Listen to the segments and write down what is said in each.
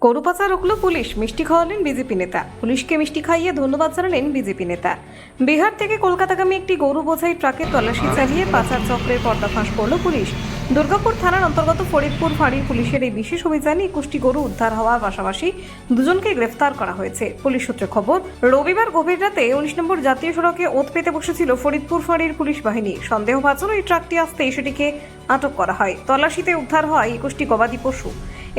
গরু পাচার রুখল পুলিশ, মিষ্টি খাওয়ালেন বিজেপি নেতা। পুলিশকে মিষ্টি খাইয়ে ধন্যবাদ জানালেন বিজেপি নেতা। বিহার থেকে কলকাতাগামী একটি গরু বোঝাই ট্রাকে তল্লাশি চালিয়ে পাচার চক্রের পর্দাফাঁস করল পুলিশ। দুর্গাপুর থানার অন্তর্গত ফরিদপুর ফাঁড়ির পুলিশের এই বিশেষ অভিযানে 21টি গরু উদ্ধার হওয়ার পাশাপাশি দুজনকে গ্রেফতার করা হয়েছে। পুলিশ সূত্রে খবর, রবিবার গভীর রাতে 19 নম্বর জাতীয় সড়কে ওত পেতে বসেছিল ফরিদপুর ফাঁড়ির পুলিশ বাহিনী। সন্দেহভাজন ওই ট্রাকটি আসতেই সেটিকে আটক করা হয়। তল্লাশিতে উদ্ধার হয় 21টি গবাদি পশু।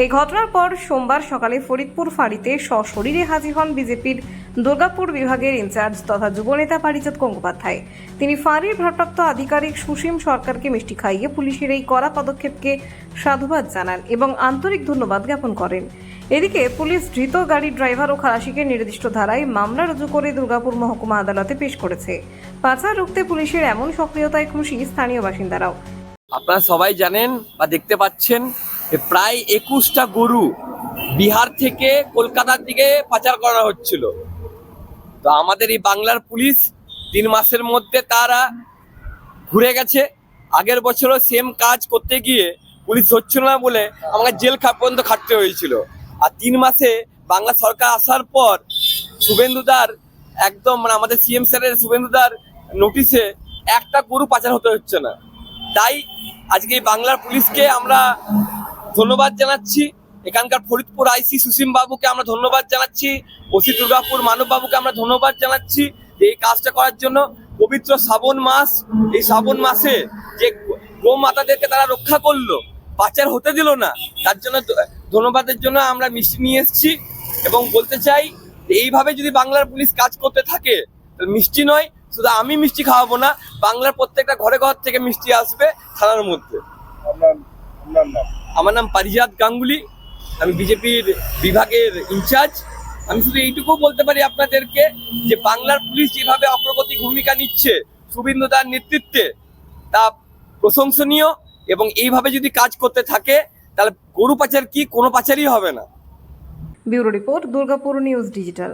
এই ঘটনার পর সোমবার সকালে ফরিদপুর ফাঁড়িতে সশরীরে হাজির হন বিজেপির দুর্গাপুর বিভাগের ইনচার্জ তথা যুবনেতা পারিজাত গঙ্গোপাধ্যায়। তিনি ফাঁড়ির ভারপ্রাপ্ত আধিকারিক সুসীম সরকারকে মিষ্টি খাইয়ে পুলিশের এই কড়া পদক্ষেপকে সাধুবাদ জানান এবং আন্তরিক ধন্যবাদ জ্ঞাপন করেন। এদিকে পুলিশ ধৃত গাড়ির ড্রাইভার ও খালাসিকে নির্দিষ্ট ধারায় মামলা রুজু করে দুর্গাপুর মহকুমা আদালতে পেশ করেছে। পাচার রুখতে পুলিশের এমন সক্রিয়তায় খুশি স্থানীয় বাসিন্দারাও। আপনারা সবাই জানেন বা দেখতে পাচ্ছেন প্রায় 21টা গরু বিহার থেকে কলকাতার দিকে পাচার করা হচ্ছিল। তো আমাদের এই বাংলার পুলিশ 3 মাসের মধ্যে তারা ঘুরে গেছে। আগের বছরও সেম কাজ করতে গিয়ে পুলিশ হচ্ছিল না বলে আমাকে জেল পর্যন্ত খাটতে হয়েছিল। আর 3 মাসে বাংলা সরকার আসার পর শুভেন্দুদার একদম আমাদের সিএম স্যারের শুভেন্দুদার নোটিশে একটা গরু পাচার হতে হচ্ছে না। তাই আজকে এই বাংলার পুলিশকে আমরা ধন্যবাদ জানাচ্ছি। এখানকার ফরিদপুর আইসি সুসীম বাবুকে আমরা ধন্যবাদ জানাচ্ছি, ওসি দুর্গাপুর মানব বাবুকে আমরা ধন্যবাদ জানাচ্ছি যে এই কাজটা করার জন্য। পবিত্র শ্রাবণ মাস, এই শ্রাবণ মাসে যে গোমাতাদেরকে তারা রক্ষা করলো, পাচার হতে দিল না, তার জন্য ধন্যবাদের জন্য আমরা মিষ্টি নিয়ে এসেছি। এবং বলতে চাই এইভাবে যদি বাংলার পুলিশ কাজ করতে থাকে তাহলে মিষ্টি নয়, শুধু আমি মিষ্টি খাওয়াবো না, বাংলার প্রত্যেকটা ঘরে ঘর থেকে মিষ্টি আসবে থানার মধ্যে। আমার নাম পারিজাত গাঙ্গুলি, আমি বিজেপির বিভাগের ইনচার্জ। আমি শুধু এইটুকু বলতে পারি আপনাদেরকে যে বাংলার পুলিশ যেভাবে অগ্রগতি ভূমিকা নিচ্ছে শুভেন্দুদার নেতৃত্বে, তা প্রশংসনীয়। এবং এইভাবে যদি কাজ করতে থাকে তাহলে গরু পাচার কি কোনো পাচারই হবে না। Bureau report, Durgapur news digital.